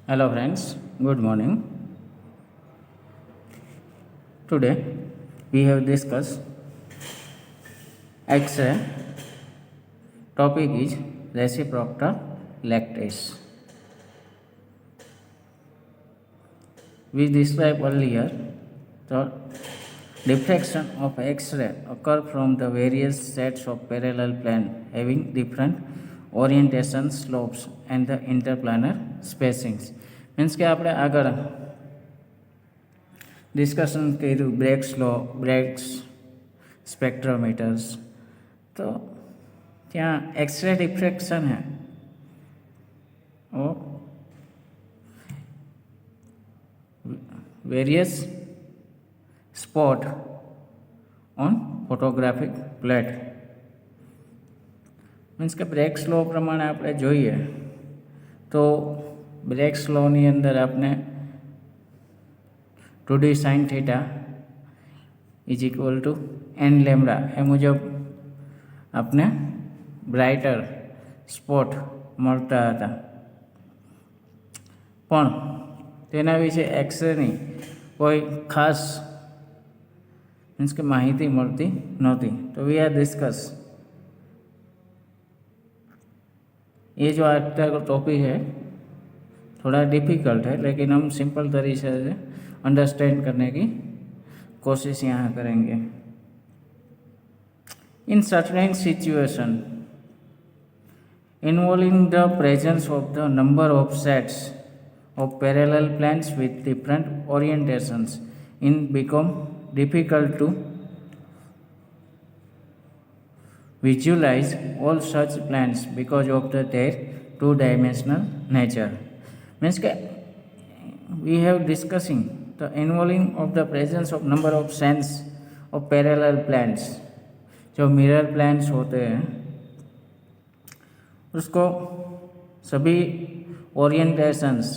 Hello friends, good morning. Today we have discussed X-ray. Topic is reciprocal lattice. We described earlier the diffraction of X-ray occur from the various sets of parallel plane having different orientation slopes and the interplanar spacings. Means કે આપણે આગળ discussion કર્યું breaks spectrometers तो क्या x ray diffraction है और various spot on photographic plate means के breaks law प्रमाणे આપણે જોઈએ तो ब्रेक्स लॉनी अंदर आपने 2d sin theta is equal to n lambda ए मुजब आपने ब्राइटर स्पॉट મળતા હતા પણ તેના વિશે એક્સરેની કોઈ ખાસ मीन्स કે માહિતી મળતી નહોતી तो वी आर डिस्कस ये जो आज का टॉपिक है थोड़ा डिफ़िकल्ट है लेकिन हम सिंपल तरीके से अंडरस्टैंड करने की कोशिश यहाँ करेंगे in certain situation involving the presence of the number of sets of parallel planes with different orientations it become difficult to visualize all such planes because of their two-dimensional nature. Means that we have discussing the involving of the presence of number of sets of parallel planes. जो mirror plans होते हैं उसको सभी orientations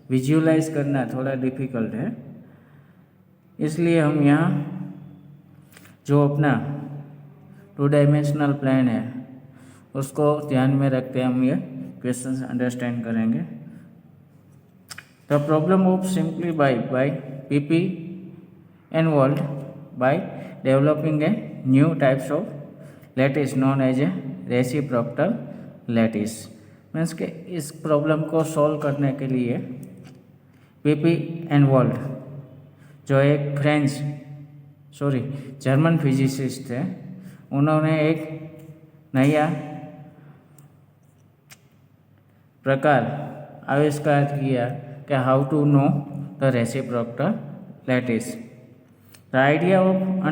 visualise करना थोड़ा difficult है इसलिए हम यहाँ जो अपना 2-डायमेंशनल प्लान है उसको ध्यान में रखते हम ये क्वेश्चंस अंडरस्टैंड करेंगे the problem of simplify by P P involved by developing a new types of lattice known as a reciprocal lattice means के इस प्रॉब्लम को सॉल्व करने के लिए पीपी इन्वॉल्व्ड जो एक जर्मन फिजिसिस्ट थे उन्होंने एक नया प्रकार आविष्कार किया कि how to know the reciprocal lattice the idea of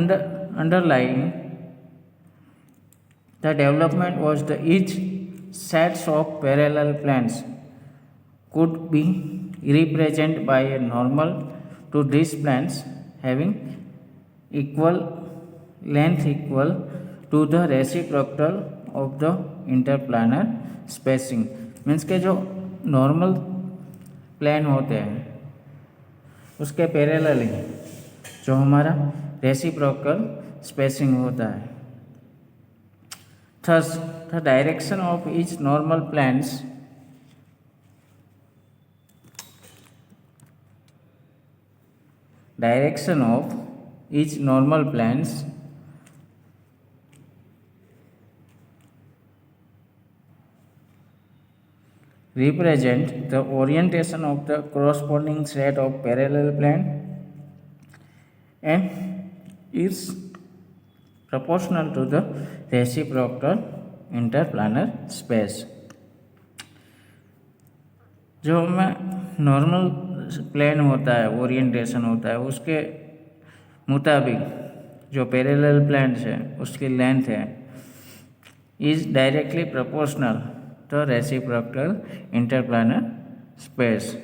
underlying the development was the each sets of parallel planes could be represented by a normal to these planes having equal length equal to the reciprocal of the interplanar spacing means के जो normal plane होते हैं उसके parallel ही जो हमारा reciprocal spacing होता है Thus, the direction of each normal planes represent the orientation of the corresponding set of parallel plane and is proportional to the reciprocal interplanar space जो हमें नॉर्मल प्लेन होता है ओरिएंटेशन होता है उसके मुताबिक जो पैरेलल प्लेन्स है उसकी लेंथ है is directly proportional to reciprocal interplanar space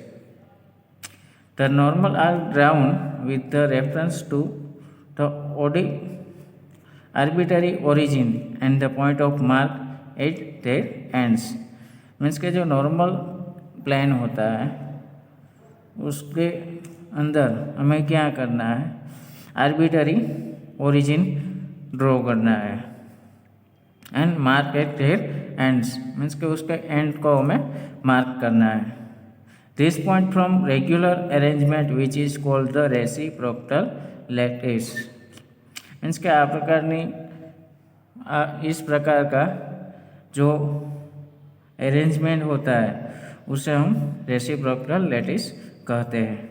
the normal are drawn with the reference to the arbitrary origin and the point of mark at their ends means के जो नॉर्मल प्लान होता है उसके अंदर हमें क्या करना है आर्बिट्ररी ओरिजिन ड्रॉ करना है and mark eight there ends means के उसके एंड को हमें मार्क करना है this point from regular arrangement which is called the reciprocal lattice. Means के आ प्रकारनी इस प्रकार का जो अरेंजमेंट होता है उसे हम रेसिप्रोकल लैटिस कहते हैं.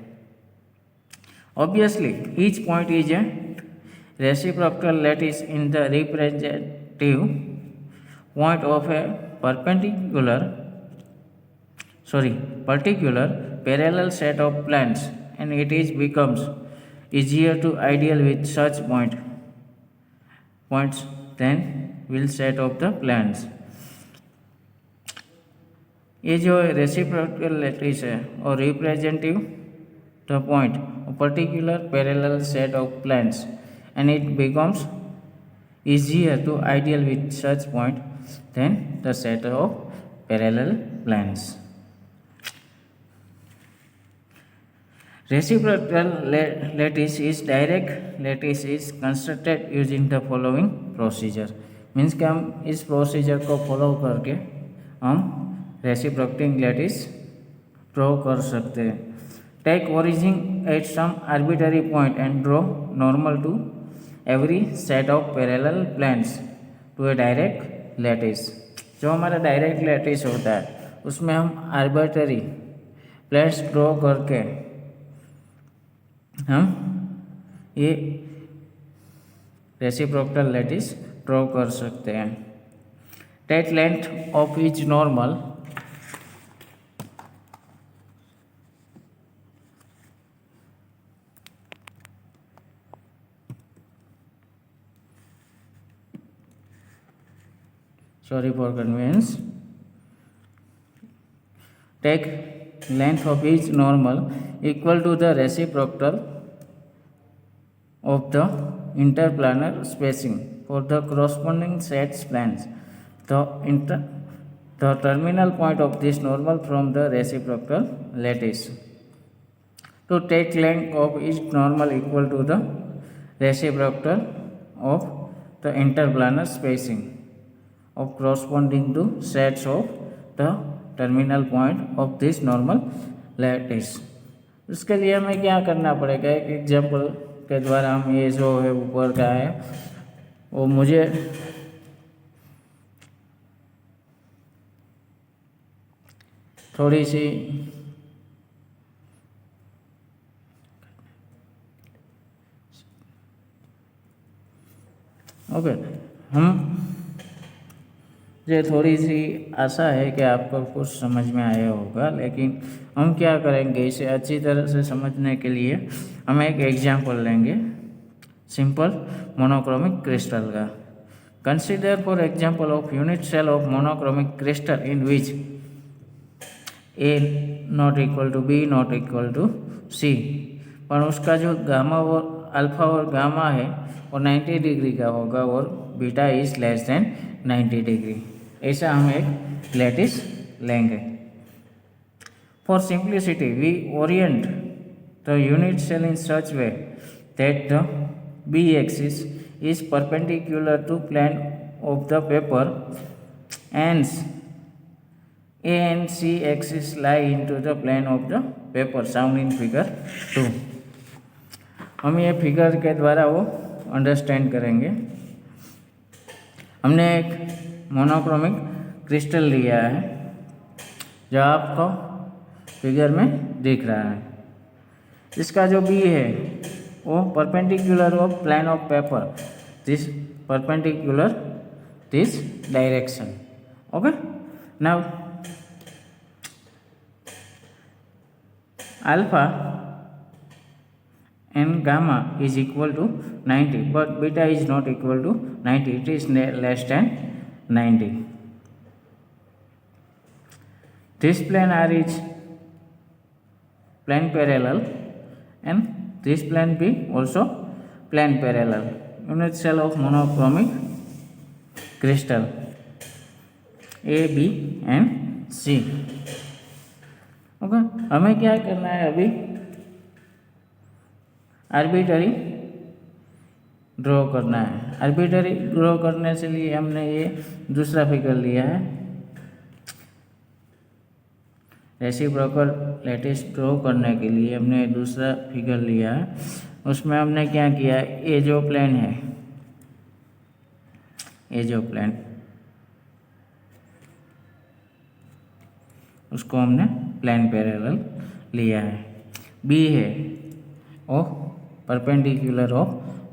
Obviously each point is a reciprocal lattice in the representative point of A particular parallel set of planes, and it is becomes easier to ideal with such points than will set of the planes. ये जो reciprocal lattice है और representative the point particular parallel set of planes and it becomes easier to ideal with such point than the set of parallel planes. Reciprocal lattice is direct lattice is constructed using the following procedure. Means कि हम इस procedure को follow करके हम reciprocal lattice draw कर सकते हैं. Take origin at some arbitrary point and draw normal to every set of parallel planes to a direct lattice. जो हमारा डायरेक्ट लैटिस होता है उसमें हम आर्बिटरी प्लेन्स ड्रॉ करके हम ये रेसिप्रोकल लैटिस ड्रॉ कर सकते हैं. Take length of each normal sorry for convenience. Take length of each normal equal to the reciprocal of the interplanar spacing for the corresponding sets planes. The terminal point of this normal from the reciprocal lattice. To take length of each normal equal to the reciprocal of the interplanar spacing of corresponding to sets of the terminal point of this normal lattice. उसके लिए हमें क्या करना पड़ेगा, एक example के द्वारा हम ये जो है ऊपर का है वो मुझे थोड़ी सी हम मुझे थोड़ी सी आशा है कि आपको कुछ समझ में आया होगा, लेकिन हम क्या करेंगे इसे अच्छी तरह से समझने के लिए हम एक एग्जाम्पल लेंगे सिंपल मोनोक्रोमिक क्रिस्टल का. Consider for example of unit cell of monochromic crystal in which a not equal to b not equal to c, पर उसका जो गामा और अल्फा और गामा है वो 90 डिग्री का होगा और beta is less than 90 degree. ऐसा हम एक लैटिस लेंगे. For simplicity we orient the unit cell in such way that the B axis is perpendicular to plane of the paper and A and C axis lie into the plane of the paper sound in figure 2. हम ये figure के द्वारा वो understand करेंगे. हमने एक monochromic crystal लिया है जो आपको फिगर में दिख रहा है. इसका जो बी है वो perpendicular of plane of paper this perpendicular this direction. Okay, now alpha and gamma is equal to 90, but beta is not equal to 90, it is less than 90. This plane R is plane parallel and this plane B also plane parallel. Unit cell of monochromic crystal A, B and C. Okay, हमें क्या करना है अभी arbitrary draw करना है. Arbitrary draw करने से लिए हमने ये दूसरा फिगर लिया है. रेसिप्रोकल लैटिस ड्रॉ करने के लिए हमने दूसरा फिगर लिया है। उसमें हमने क्या किया, ये जो प्लेन है, ये जो प्लेन, उसको हमने प्लेन पैरेलल लिया है। बी है ओ परपेंडिकुलर ऑफ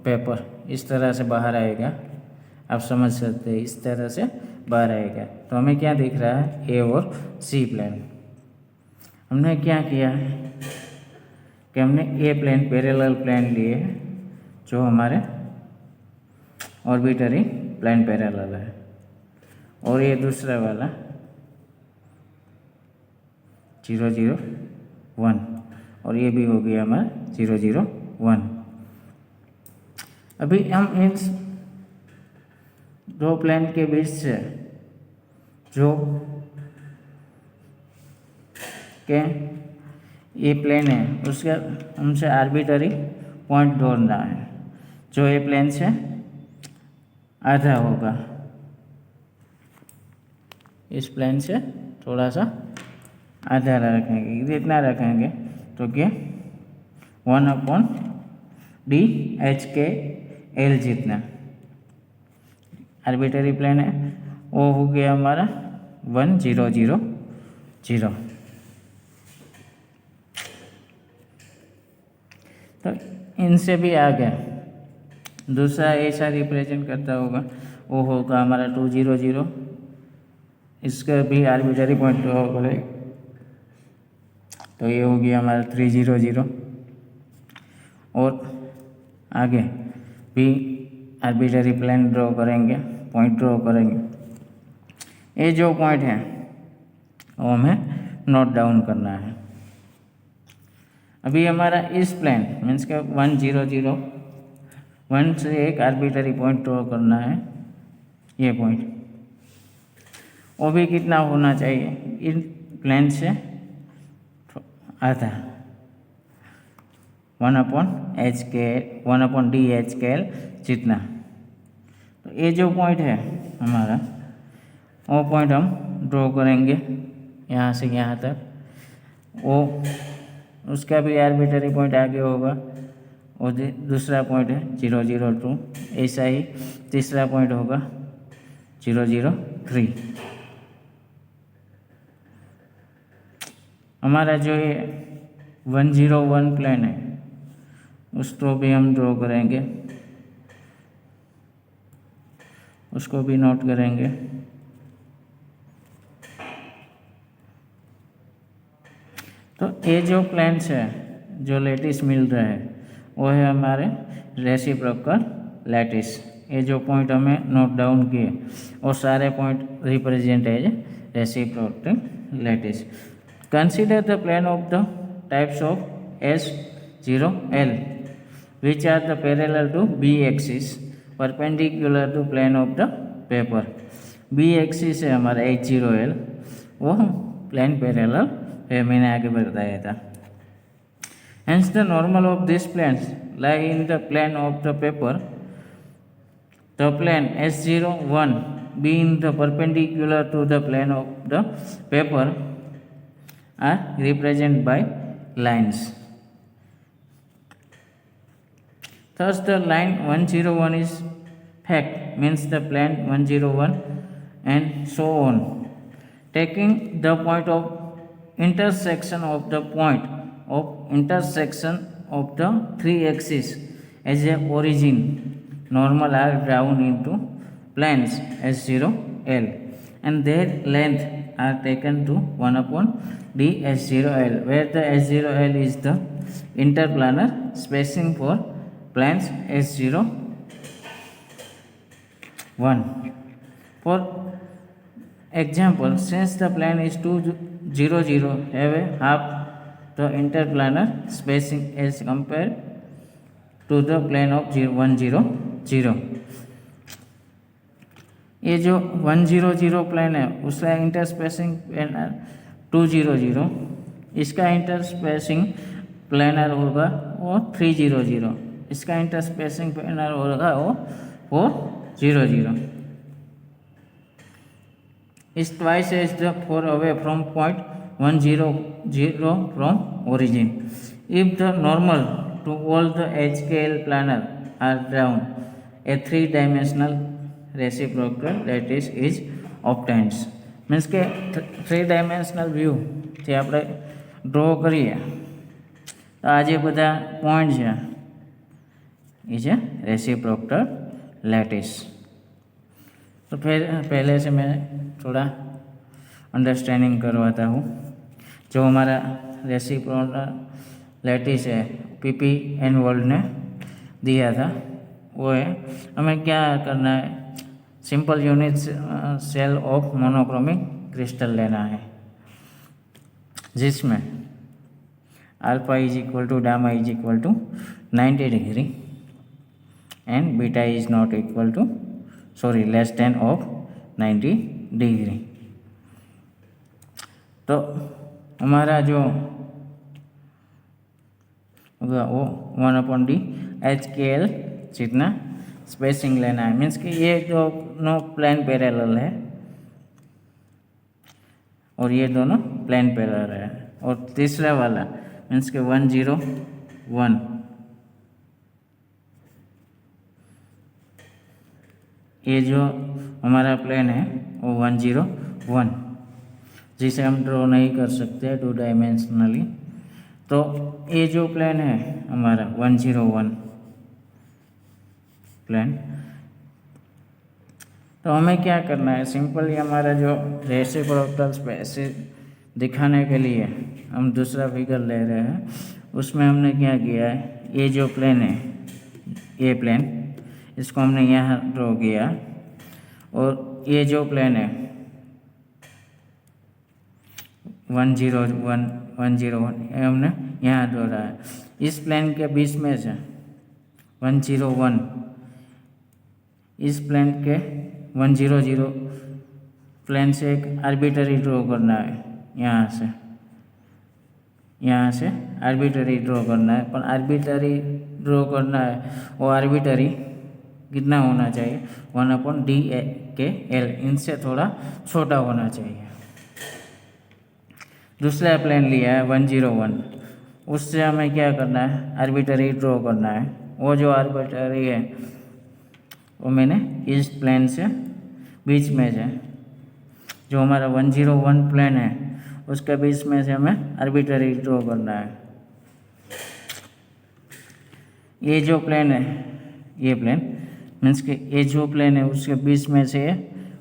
पेपर, इस तरह से बाहर आएगा, आप समझ सकते हैं, इस तरह से बाहर आएगा। तो हमें क्या दिख रहा है, ए और सी प्लेन। हमने क्या किया है कि हमने ए प्लेन पैरेलल प्लेन लिए हैं जो हमारे ऑर्बिटरी प्लेन पैरेलल है, और ये दूसरा वाला 0 0 1, और ये भी हो गया हमारा 0 0 1। अभी हम इन दो प्लेन के बीच से जो के ये प्लेन है उसके हमसे आर्बिटरी पॉइंट ढूंढना है जो ये प्लेन से आधा होगा, इस प्लेन से थोड़ा सा आधा रखेंगे, इतना रखेंगे तो क्या 1/d(h(k)l जितना आर्बिटरी प्लेन है, वो हो गया हमारा 1 0 0 0। तो इनसे भी आगे दूसरा ऐसा रिप्रेजेंट करता होगा, वो होगा हमारा 2 0 0, इसका भी आर्बिटरी पॉइंट होगा, तो ये हो गया हमारा 3 0 0। और आगे भी आर्बिटरी प्लेन ड्रॉ करेंगे, पॉइंट ड्रॉ करेंगे। ये जो पॉइंट है वो हमें नोट डाउन करना है। अभी हमारा इस प्लेन मीन्स के 1 0 0 1 से एक आर्बिटरी पॉइंट ड्रॉ करना है, ये पॉइंट, वो भी कितना होना चाहिए, इन प्लेन से आधा 1/d(h)(k)l जितना। तो ये जो पॉइंट है हमारा, वो पॉइंट हम ड्रॉ करेंगे यहाँ से यहाँ तक, वो उसका भी आर्बिटरी पॉइंट आगे होगा, और दूसरा पॉइंट है 0 0 2, ऐसा ही तीसरा पॉइंट होगा 0 0 3। हमारा जो ये 1 0 1 प्लेन है उसको भी हम ड्रॉ करेंगे, उसको भी नोट करेंगे। तो ये जो प्लेन्स है, जो लैटिस मिल रहा है, वो है हमारे रेसिप्रोकल लैटिस। ये जो पॉइंट हमें नोट डाउन किए वो सारे point represent as reciprocal lattice. Consider the plane of the types of S0L which are the parallel to B axis perpendicular to plane of the paper। B axis है हमारा H0L, वो plane parallel है, मैंने आगे बताया था। Hence the normal of these planes lie in the plane of the paper। The plane S01 being the perpendicular to the plane of the paper are represented by lines। Thus the line 101 is fact, means the plane 101 and so on, taking the point of intersection of the point of intersection of the three axes as a origin. Normal are drawn into planes S0L and their length are taken to 1/d(h)(0l), where the h(0l) is the interplanar spacing for planes S01. For example, since the plane is 2 0 0 have a half the interplanar spacing as compared to the plane of 1 0 0। ये जो 1 0 0 plane है उसका इंटरस्पेसिंग planar 2 0 0, इसका इंटरस्पेसिंग planar होगा वो 3 0 0, इसका इंटरस्पेसिंग planar होगा वो 4 0 0। is twice as the far away from point 100 from origin. If the normal to all the HKL planar are drawn, a three-dimensional reciprocal lattice is obtained. Means के three dimensional view थी આપણે draw કરીએ તો આ જે બધા point છે ये है रेसिप्रोकल लैटिस। तो फिर पहले से मैं थोड़ा अंडरस्टैंडिंग करवाता हूँ। जो हमारा रेसिप्रोकल लैटिस है पीपी एन वर्ल्ड ने दिया था वो है, हमें क्या करना है, simple unit cell of monochromic crystal लेना है जिसमें alpha is equal to gamma is equal to 90 degree and beta is not equal to less than of 90 degree. तो हमारा जो होगा वो 1/d HKL जितना स्पेसिंग लेना है। मीन्स कि ये दोनों प्लेन पैरेलल है और ये दोनों प्लेन पैरेलल है। और तीसरा वाला मीन्स कि 101 ये जो हमारा प्लेन है वो 101 जिसे हम ड्रॉ नहीं कर सकते टू डायमेंशनली। तो ये जो प्लेन है हमारा 101 प्लेन, तो हमें क्या करना है, सिंपली हमारा जो रेसिप्रोकल स्पेस दिखाने के लिए हम दूसरा फिगर ले रहे हैं उसमें हमने क्या किया है, ये जो प्लेन है ये प्लेन इसको हमने यहाँ ड्रॉ किया और ये जो प्लेन है 101 ये हमने यहाँ ड्रॉ रहा है। इस प्लेन के बीच में से 101 इस प्लेन के 100 प्लेन से एक आर्बिटरी ड्रॉ करना है, यहाँ से आर्बिटरी ड्रॉ करना है। पर आर्बिटरी ड्रॉ करना है वो आर्बिटरी कितना होना चाहिए, 1/d/L, इनसे थोड़ा छोटा होना चाहिए। दूसरा प्लेन लिया है 101, उससे हमें क्या करना है, आर्बिटरी ड्रॉ करना है। वो जो आर्बिटरी है वो मैंने इस प्लेन से बीच में से जो हमारा 101 प्लेन है उसके बीच में से हमें आर्बिटरी ड्रॉ करना है। ये जो प्लेन है ये प्लेन मीन्स कि ये जो प्लेन है उसके बीच में से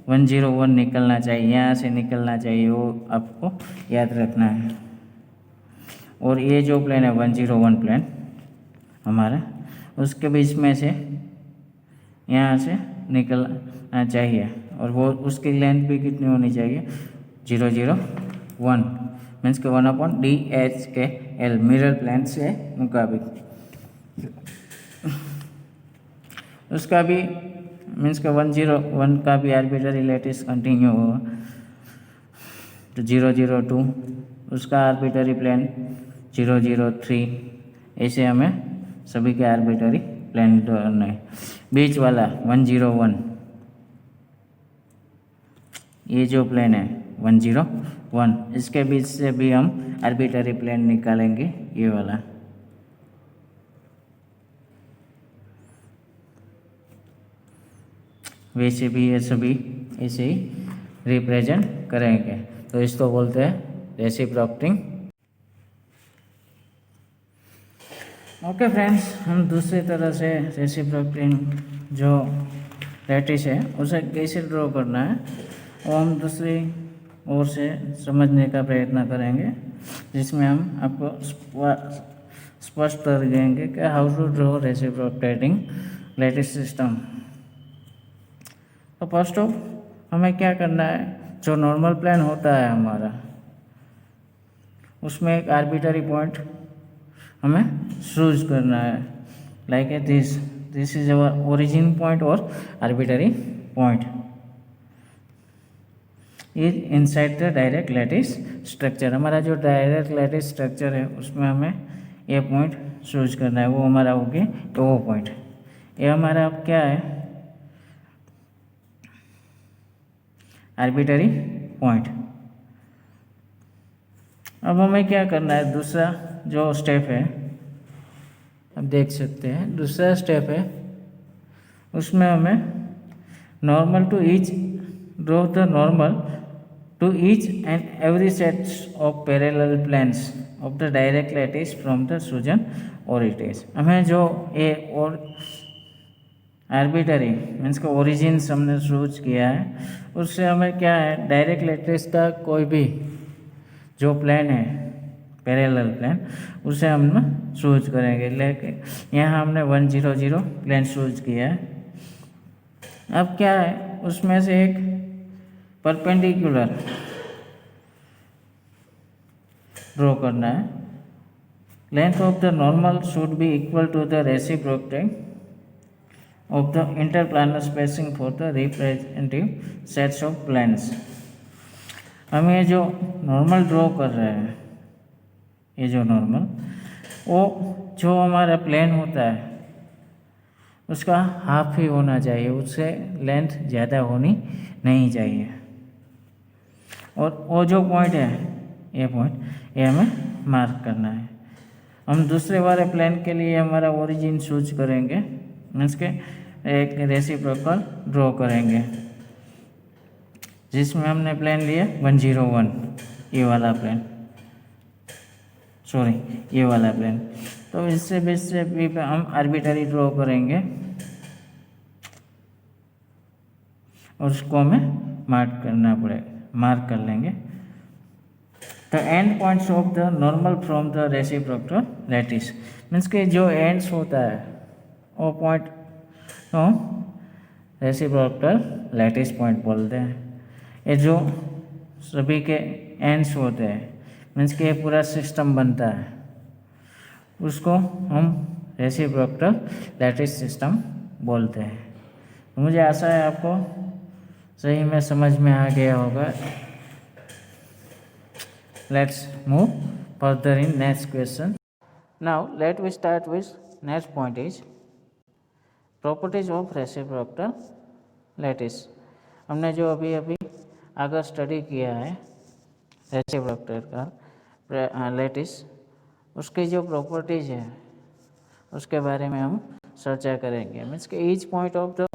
101 निकलना चाहिए, यहाँ से निकलना चाहिए, वो आपको याद रखना है। और ये जो प्लेन है 101 प्लेन हमारा उसके बीच में से यहाँ से निकलना चाहिए और वो उसकी लेंथ भी कितनी होनी चाहिए, 001 मीन्स के 1/d/L मिरर प्लेन से मुताबिक। उसका भी मीन्स के 101 का भी आर्बिटरी लैटिस कंटिन्यू होगा तो 002 उसका आर्बिटरी प्लेन 003, ऐसे हमें सभी के आर्बिटरी प्लेन ढूंढना है। बीच वाला 101 ये जो प्लेन है 101 इसके बीच से भी हम आर्बिटरी प्लेन निकालेंगे, ये वाला। वैसे भी ये सभी ऐसे ही रिप्रेजेंट करेंगे, तो इसको बोलते हैं रेसिप्रोकटिंग। ओके फ्रेंड्स, हम दूसरी तरह से रेसिप्रोकटिंग जो लैटिस है उसे कैसे ड्रॉ करना है वो हम दूसरी ओर से समझने का प्रयत्न करेंगे, जिसमें हम आपको स्पष्ट कर देंगे कि how to draw reciprocating lattice system. तो फर्स्ट ऑफ हमें क्या करना है, जो नॉर्मल प्लेन होता है हमारा उसमें एक आर्बिटरी पॉइंट हमें चूज करना है, like a this is our origin point और arbitrary point is inside the direct lattice structure. हमारा जो डायरेक्ट लैटिस स्ट्रक्चर है उसमें हमें ये पॉइंट चूज करना है, वो हमारा हो गया तो वो पॉइंट। ये हमारा अब क्या है, आर्बिटरी पॉइंट। अब हमें क्या करना है, दूसरा जो स्टेप है, अब देख सकते हैं दूसरा स्टेप है, उसमें हमें normal to each draw the normal to each and every sets of parallel planes of the direct lattice from the सूजन ओरिटेज। हमें जो ए और आर्बिटरी मीन्स का ओरिजिन्स हमने चूज किया है, उससे हमें क्या है, डायरेक्ट लैटिस का कोई भी जो प्लेन है पैरेलल प्लेन, उसे हम चूज करेंगे। लेकिन यहाँ हमने 100 प्लेन चूज किया है। अब क्या है, उसमें से एक परपेंडिकुलर ड्रॉ करना है। Length of the normal should be equal to the reciprocal of the interplanar spacing for the representative sets of planes. हम ये जो नॉर्मल ड्रॉ कर रहे हैं, ये जो नॉर्मल, वो जो हमारा प्लेन होता है उसका हाफ ही होना चाहिए, उससे लेंथ ज़्यादा होनी नहीं चाहिए। और वो जो पॉइंट है, ये पॉइंट, ये हमें मार्क करना है। हम दूसरे वाले प्लेन के लिए हमारा ओरिजिन चूज करेंगे, मीन्स के एक रेसिप्रोकल ड्रॉ करेंगे, जिसमें हमने प्लेन लिया 101, ये वाला प्लेन, सॉरी ये वाला प्लेन। तो इससे बेस से भी हम आर्बिटरी ड्रॉ करेंगे और उसको हमें मार्क कर लेंगे। The end points of the normal from the reciprocal lattice, means के जो एंड्स होता है वो पॉइंट तो रेसिप्रोकल लैटिस पॉइंट बोलते हैं। ये जो सभी के एंड्स होते हैं, मीन्स के पूरा सिस्टम बनता है, उसको हम रेसिप्रोकल लैटिस सिस्टम बोलते हैं। तो मुझे आशा है आपको सही में समझ में आ गया होगा। Let's move further in next question. Now let we start with next point is properties of reciprocal lattice. हमने जो अभी आगे स्टडी किया है रेसिप्रोकल का लैटिस, उसकी जो प्रॉपर्टीज है उसके बारे में हम चर्चा करेंगे। मीन्स कि each point of the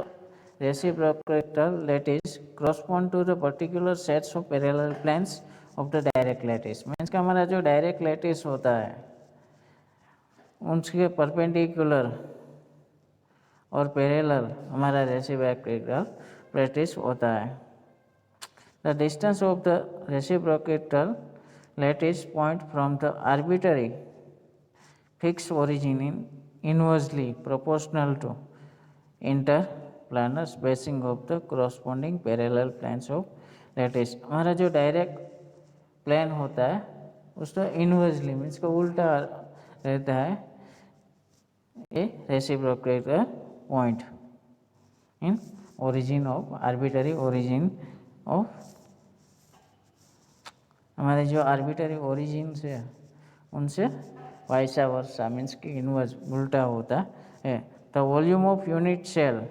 reciprocal lattice correspond to the particular sets of parallel planes of the direct lattice। Means कि हमारा जो डायरेक्ट लैटिस होता है उसके परपेंडिकुलर और पैरेलल हमारा रेसिप्रोकल लैटिस होता है। The distance of the reciprocal lattice point from the arbitrary fix origin in inversely proportional to interplanar spacing of the corresponding parallel planes of lattice. हमारा जो direct plane होता है उसका inversely means का उल्टा रहता है a reciprocal point in origin of arbitrary origin of, हमारे जो आर्बिटरी ओरिजिन से उनसे वाइसा वर्सा मीन्स की इनवर्स उल्टा होता है। The volume of unit cell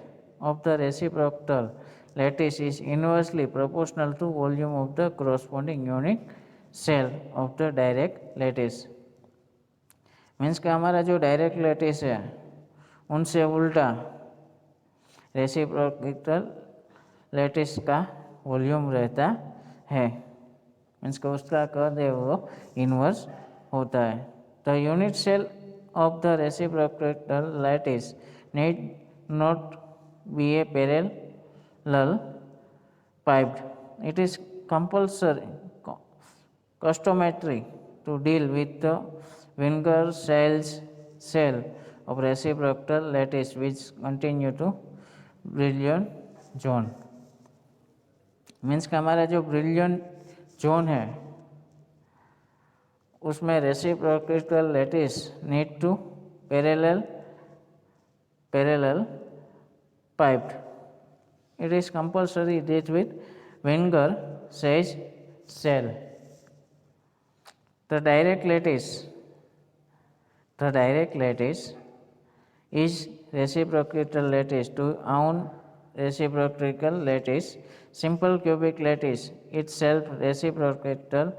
of the reciprocal lattice is inversely proportional to volume of the corresponding unit cell of the direct lattice. Means का हमारा जो डायरेक्ट लैटिस है उनसे उल्टा रेसिप्रोकल लैटिस का वॉल्यूम रहता है, मीन्स का उसका कर्व है वो इनवर्स होता है। The unit cell of the reciprocal lattice need not be a parallel piped. It is compulsory customary to deal with the Wenger cell of reciprocal lattice which continue to brilliant zone। Means का हमारा जो brilliant zone है उसमें reciprocal lattice need to parallel piped। It is compulsory that with Wenger cell the direct lattice is reciprocal lattice to own reciprocal lattice simple cubic lattice itself reciprocal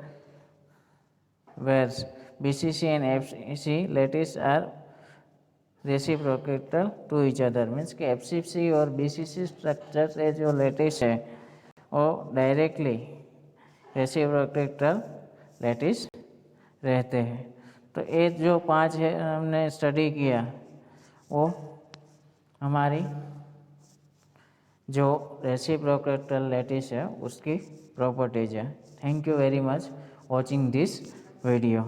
where BCC and FCC lattice are reciprocal to each other, means कि FCC और BCC structure से जो lettuce है वो directly रेसिप्रोकेटल lettuce रहते हैं। तो ये जो 5 है हमने स्टडी किया वो हमारी जो रेसिप्रोकेटल लेटिस है उसकी प्रॉपर्टीज है। Thank you very much watching this video.